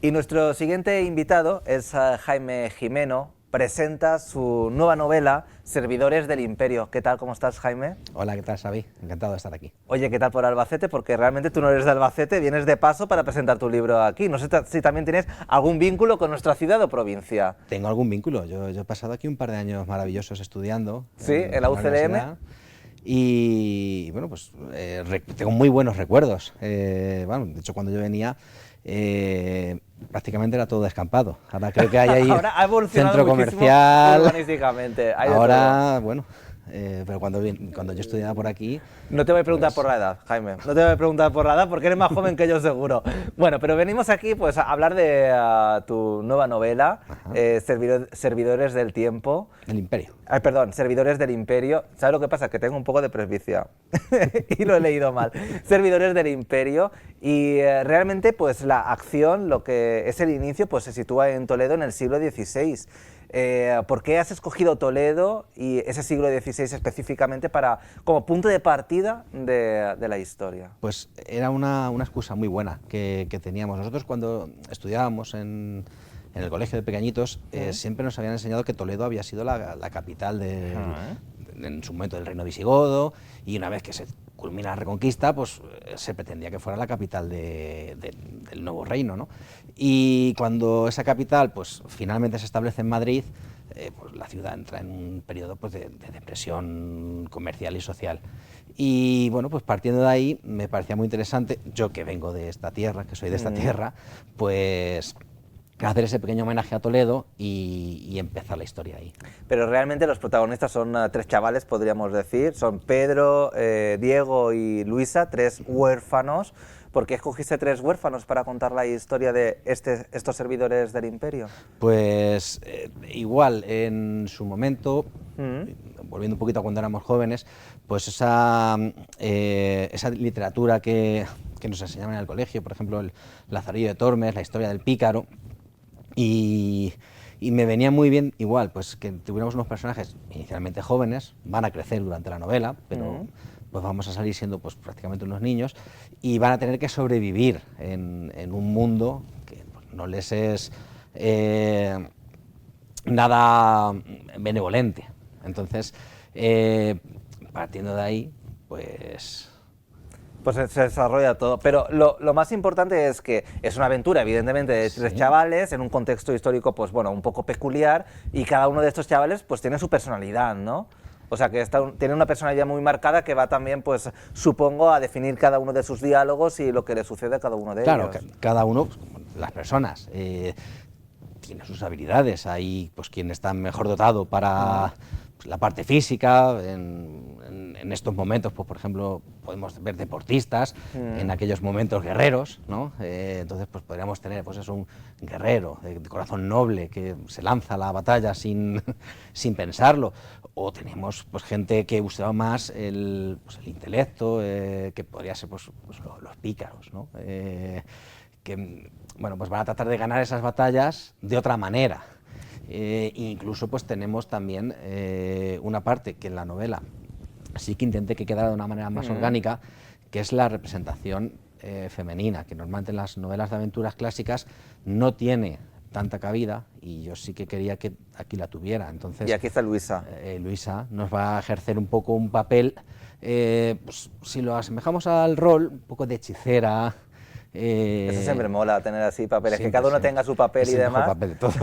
Y nuestro siguiente invitado es Jaime Gimeno. Presenta su nueva novela, Servidores del Imperio. ¿Qué tal? ¿Cómo estás, Jaime? Hola, ¿qué tal, Xavi? Encantado de estar aquí. Oye, ¿qué tal por Albacete? Porque realmente tú no eres de Albacete, vienes de paso para presentar tu libro aquí. No sé si también tienes algún vínculo con nuestra ciudad o provincia. Tengo algún vínculo. Yo he pasado aquí un par de años maravillosos estudiando. Sí, en la UCLM. Universidad. Y bueno, pues tengo muy buenos recuerdos. Bueno, de hecho, cuando yo venía, prácticamente era todo descampado. Ahora creo que hay ahí Ahora ha evolucionado centro muchísimo comercial. urbanísticamente. Hay de Ahora, todo. bueno, pero cuando yo estudiaba por aquí... No te voy a preguntar pues, por la edad, Jaime. No te voy a preguntar por la edad porque eres más joven que yo seguro. Bueno, pero venimos aquí pues a hablar de tu nueva novela, Servidores del Tiempo. El Imperio. Ay, perdón, Servidores del Imperio. ¿Sabes lo que pasa? Que tengo un poco de presbicia y lo he leído mal. Servidores del Imperio. Y realmente pues la acción, lo que es el inicio, pues se sitúa en Toledo en el siglo XVI. ¿Por qué has escogido Toledo y ese siglo XVI específicamente como punto de partida de la historia? Pues era una excusa muy buena que teníamos. Nosotros cuando estudiábamos en el colegio de pequeñitos, siempre nos habían enseñado que Toledo había sido la capital en su momento del reino visigodo, y una vez que se culmina la Reconquista, pues se pretendía que fuera la capital del nuevo reino, ¿no? Y cuando esa capital pues finalmente se establece en Madrid, pues la ciudad entra en un periodo pues, de depresión comercial y social. Y bueno, pues partiendo de ahí me parecía muy interesante, yo que vengo de esta tierra, que soy de esta tierra, pues hacer ese pequeño homenaje a Toledo y empezar la historia ahí. Pero realmente los protagonistas son tres chavales, podríamos decir. Son Pedro, Diego y Luisa, tres huérfanos. ¿Por qué escogiste tres huérfanos para contar la historia de estos servidores del Imperio? Pues igual, en su momento, volviendo un poquito a cuando éramos jóvenes, pues esa literatura que nos enseñaban en el colegio, por ejemplo, el Lazarillo de Tormes, la historia del pícaro, y me venía muy bien igual, pues que tuviéramos unos personajes inicialmente jóvenes, van a crecer durante la novela, pero pues vamos a salir siendo pues prácticamente unos niños y van a tener que sobrevivir en un mundo que pues, no les es nada benevolente. Entonces, partiendo de ahí, pues se desarrolla todo, pero lo más importante es que es una aventura, evidentemente, de tres chavales en un contexto histórico, pues bueno, un poco peculiar, y cada uno de estos chavales pues tiene su personalidad, ¿no? O sea, que tiene una personalidad muy marcada que va también, pues supongo, a definir cada uno de sus diálogos y lo que le sucede a cada uno de ellos. Claro, cada uno, pues, las personas, tiene sus habilidades. Hay pues quien está mejor dotado para pues, la parte física. En estos momentos, pues por ejemplo, podemos ver deportistas, en aquellos momentos guerreros, ¿no? Entonces, pues podríamos tener pues eso, un guerrero de corazón noble que se lanza a la batalla sin pensarlo. O tenemos pues gente que usaba más el intelecto, que podría ser pues los pícaros, ¿no? Que bueno, pues van a tratar de ganar esas batallas de otra manera. Incluso pues tenemos también una parte que en la novela sí que intenté que quedara de una manera más orgánica, que es la representación femenina, que normalmente en las novelas de aventuras clásicas no tiene tanta cabida, y yo sí que quería que aquí la tuviera. Entonces, y aquí está Luisa. Luisa nos va a ejercer un poco un papel, pues, si lo asemejamos al rol, un poco de hechicera. Eso siempre mola, tener así papeles, siempre, que cada uno siempre. tenga su papel Es y el demás. mejor papel de todos.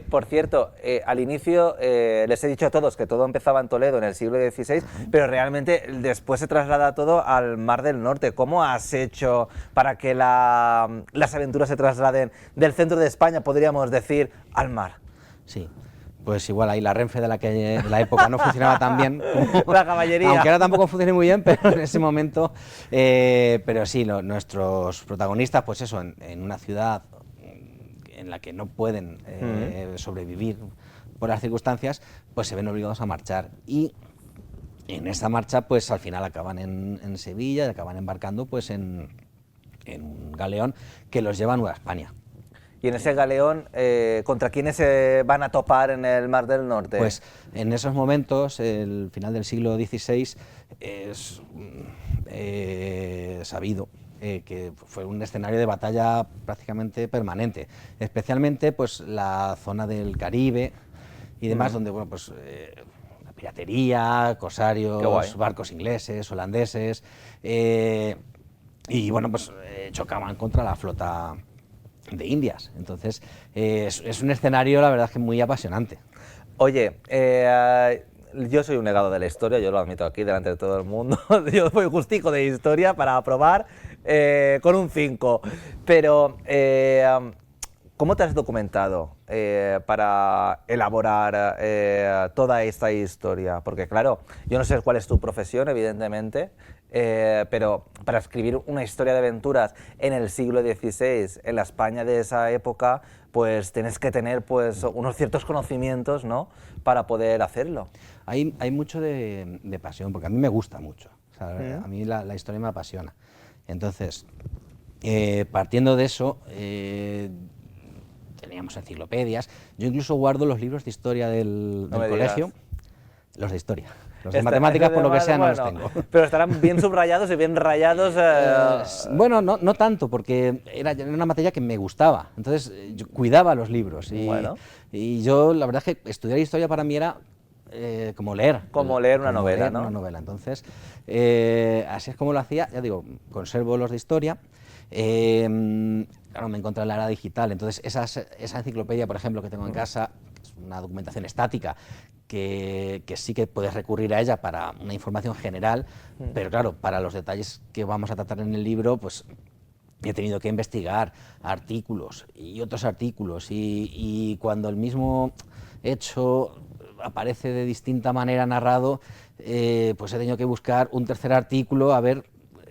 Por cierto, al inicio les he dicho a todos que todo empezaba en Toledo en el siglo XVI, pero realmente después se traslada todo al Mar del Norte. ¿Cómo has hecho para que las aventuras se trasladen del centro de España, podríamos decir, al mar? Sí. Pues igual ahí la Renfe de la época no funcionaba tan bien como, la caballería. Aunque ahora tampoco funcione muy bien, pero en ese momento, pero sí, nuestros protagonistas, pues eso, en una ciudad en la que no pueden sobrevivir por las circunstancias, pues se ven obligados a marchar. Y en esa marcha, pues al final acaban en Sevilla y acaban embarcando pues en un galeón que los lleva a Nueva España. Y en ese galeón, ¿contra quiénes se van a topar en el Mar del Norte? Pues en esos momentos, el final del siglo XVI, es sabido que fue un escenario de batalla prácticamente permanente, especialmente pues la zona del Caribe y demás, donde bueno, pues, la piratería, corsarios, barcos ingleses, holandeses, y bueno, pues chocaban contra la flota de Indias. Entonces, es un escenario, la verdad, que muy apasionante. Oye, yo soy un negado de la historia, yo lo admito aquí delante de todo el mundo. Yo soy justico de historia para aprobar con un 5. Pero, ¿cómo te has documentado para elaborar toda esta historia? Porque, claro, yo no sé cuál es tu profesión, evidentemente, pero para escribir una historia de aventuras en el siglo XVI, en la España de esa época, pues tienes que tener pues unos ciertos conocimientos, ¿no?, para poder hacerlo. Hay mucho de pasión, porque a mí me gusta mucho. O sea, a mí la historia me apasiona. Entonces, partiendo de eso, teníamos enciclopedias. Yo incluso guardo los libros de historia del colegio, los de historia. Los de matemáticas, por lo que sea, no los tengo. Pero estarán bien subrayados y bien rayados. Bueno, no tanto, porque era una materia que me gustaba. Entonces, yo cuidaba los libros. Y yo, la verdad es que estudiar historia para mí era como leer. Como leer una novela, ¿no? Una novela. Entonces, así es como lo hacía. Ya digo, conservo los de historia. Claro, me encontré en la era digital. Entonces, esa enciclopedia, por ejemplo, que tengo en casa, es una documentación estática, que sí que puedes recurrir a ella para una información general, pero claro, para los detalles que vamos a tratar en el libro, pues he tenido que investigar artículos y otros artículos, y cuando el mismo hecho aparece de distinta manera narrado, pues he tenido que buscar un tercer artículo a ver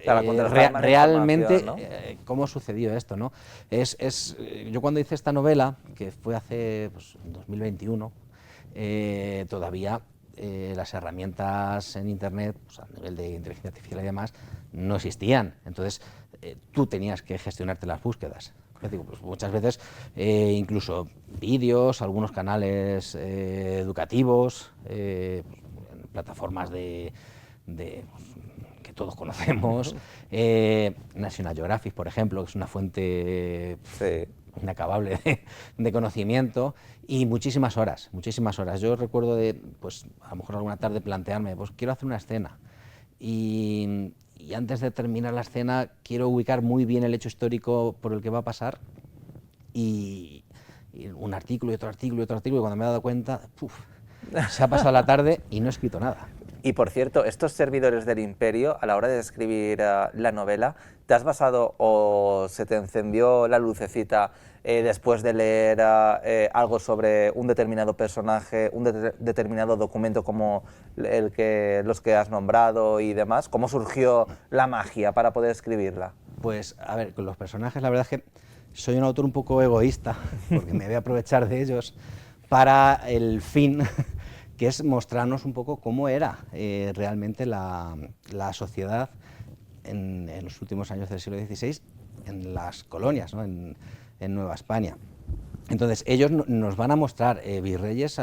realmente, ¿no?, cómo sucedió esto, ¿no? Yo cuando hice esta novela, que fue hace pues, 2021, todavía las herramientas en internet, pues, a nivel de inteligencia artificial y demás, no existían. Entonces, tú tenías que gestionarte las búsquedas. Ya digo, pues, muchas veces incluso vídeos, algunos canales educativos, plataformas de que todos conocemos, National Geographic, por ejemplo, que es una fuente inacabable de conocimiento, y muchísimas horas. Yo recuerdo pues a lo mejor alguna tarde plantearme, pues quiero hacer una escena, y antes de terminar la escena quiero ubicar muy bien el hecho histórico por el que va a pasar, y un artículo y otro artículo y otro artículo, y cuando me he dado cuenta, se ha pasado la tarde y no he escrito nada. Y por cierto, estos servidores del Imperio, a la hora de escribir la novela, ¿te has basado o se te encendió la lucecita después de leer algo sobre un determinado personaje, un determinado documento como los que has nombrado y demás? ¿Cómo surgió la magia para poder escribirla? Pues, a ver, con los personajes la verdad es que soy un autor un poco egoísta, porque me voy a aprovechar de ellos para el fin, que es mostrarnos un poco cómo era realmente la sociedad en los últimos años del siglo XVI en las colonias, ¿no?, en Nueva España. Entonces, ellos nos van a mostrar virreyes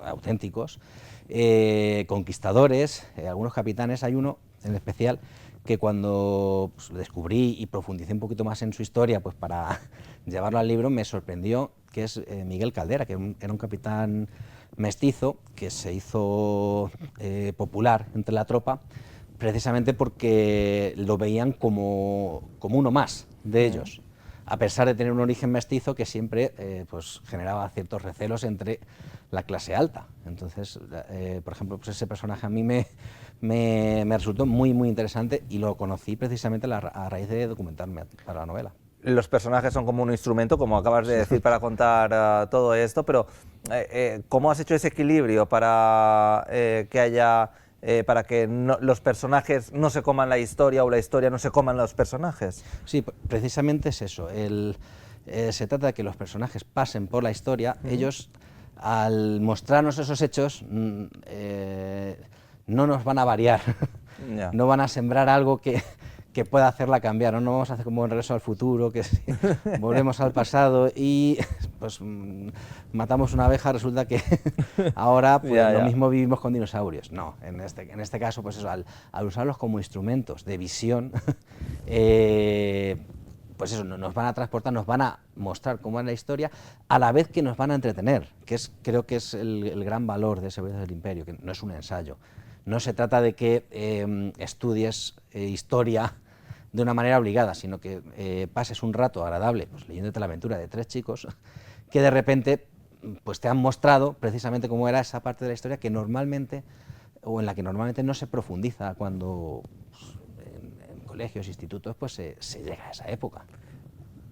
auténticos, conquistadores, algunos capitanes. Hay uno en especial que cuando pues, descubrí y profundicé un poquito más en su historia, pues para llevarlo al libro, me sorprendió, que es Miguel Caldera, que era un capitán mestizo que se hizo popular entre la tropa, precisamente porque lo veían como uno más de ellos, a pesar de tener un origen mestizo que siempre pues generaba ciertos recelos entre la clase alta. Entonces, por ejemplo, pues ese personaje a mí me resultó muy interesante, y lo conocí precisamente a raíz de documentarme para la novela. Los personajes son como un instrumento, como acabas de decir, para contar todo esto, pero ¿cómo has hecho ese equilibrio para que haya... para que los personajes no se coman la historia o la historia no se coman los personajes? Sí, precisamente es eso. Se trata de que los personajes pasen por la historia. Ellos, al mostrarnos esos hechos, no nos van a variar, no van a sembrar algo que que pueda hacerla cambiar, ¿no? No vamos a hacer como en Regreso al Futuro, que si volvemos al pasado y pues matamos una abeja, resulta que ahora pues, lo mismo vivimos con dinosaurios. No, en este caso, pues eso, al usarlos como instrumentos de visión, pues eso, nos van a transportar, nos van a mostrar cómo es la historia, a la vez que nos van a entretener, creo que es el gran valor de Servidores del Imperio, que no es un ensayo. No se trata de que estudies historia de una manera obligada, sino que pases un rato agradable pues, leyéndote la aventura de 3 chicos que de repente pues, te han mostrado precisamente cómo era esa parte de la historia que normalmente, o en la que normalmente no se profundiza cuando pues, en colegios, institutos, pues se llega a esa época.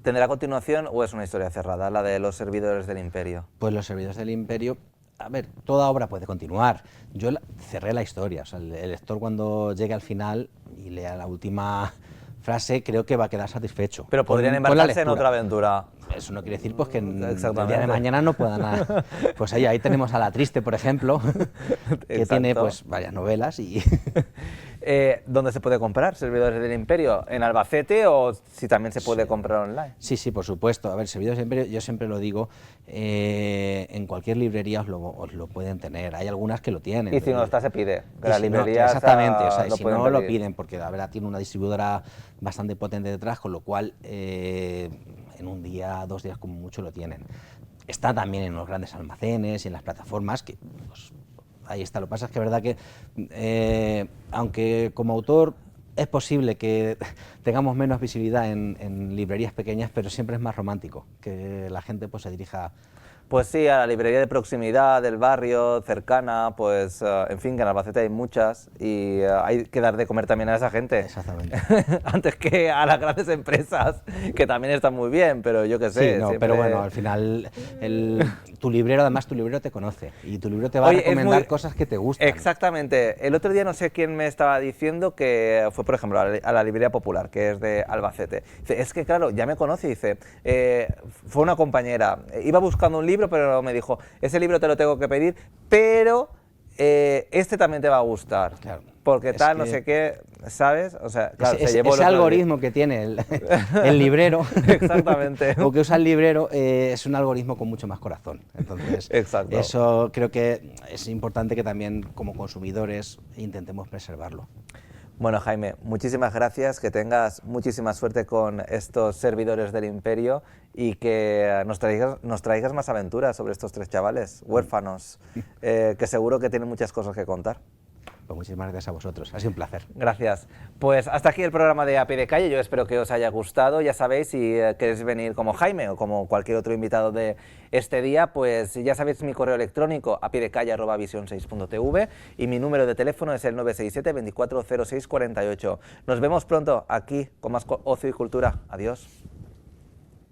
¿Tendrá continuación o es una historia cerrada, la de los Servidores del Imperio? Pues los Servidores del Imperio, a ver, toda obra puede continuar. Yo cerré la historia, o sea, el lector cuando llegue al final y lea la última frase, creo que va a quedar satisfecho. Pero podrían embarcarse en otra aventura. Eso no quiere decir pues, que el día de mañana no puedan... Pues ahí tenemos a La Triste, por ejemplo, que tiene pues, varias novelas y... ¿Dónde se puede comprar Servidores del Imperio? ¿En Albacete o si también se puede comprar online? Sí, sí, por supuesto. A ver, Servidores del Imperio, yo siempre lo digo, en cualquier librería os lo pueden tener. Hay algunas que lo tienen. Y si no está, se pide. Que las librerías, exactamente, o sea, si no lo piden, porque la verdad tiene una distribuidora bastante potente detrás, con lo cual en un día, 2 días como mucho lo tienen. Está también en los grandes almacenes y en las plataformas, que pues, ahí está. Lo que pasa es que es verdad que, aunque como autor es posible que tengamos menos visibilidad en librerías pequeñas, pero siempre es más romántico que la gente pues, se dirija... Pues sí, a la librería de proximidad, del barrio, cercana, pues en fin, que en Albacete hay muchas y hay que dar de comer también a esa gente. Exactamente. Antes que a las grandes empresas, que también están muy bien, pero yo qué sé. Sí, no, siempre... pero bueno, al final tu librero, además tu librero te conoce y tu librero te va a recomendar cosas que te gustan. Exactamente. El otro día no sé quién me estaba diciendo que fue, por ejemplo, a la librería Popular, que es de Albacete. Dice, es que claro, ya me conoce, dice, fue una compañera, iba buscando un libro, pero me dijo, ese libro te lo tengo que pedir, pero este también te va a gustar, claro, porque tal, no sé qué, ¿sabes? O sea, claro, ese algoritmo que tiene el librero, exactamente, o que usa el librero, es un algoritmo con mucho más corazón. Entonces, exacto. Eso creo que es importante que también como consumidores intentemos preservarlo. Bueno, Jaime, muchísimas gracias, que tengas muchísima suerte con estos Servidores del Imperio y que nos traigas más aventuras sobre estos 3 chavales huérfanos, que seguro que tienen muchas cosas que contar. Pues muchísimas gracias a vosotros, ha sido un placer. Gracias. Pues hasta aquí el programa de A Pie de Calle, yo espero que os haya gustado. Ya sabéis, si queréis venir como Jaime o como cualquier otro invitado de este día, pues ya sabéis mi correo electrónico apiedecalle@vision6.tv y mi número de teléfono es el 967 24 06 48. Nos vemos pronto aquí con más ocio y cultura. Adiós.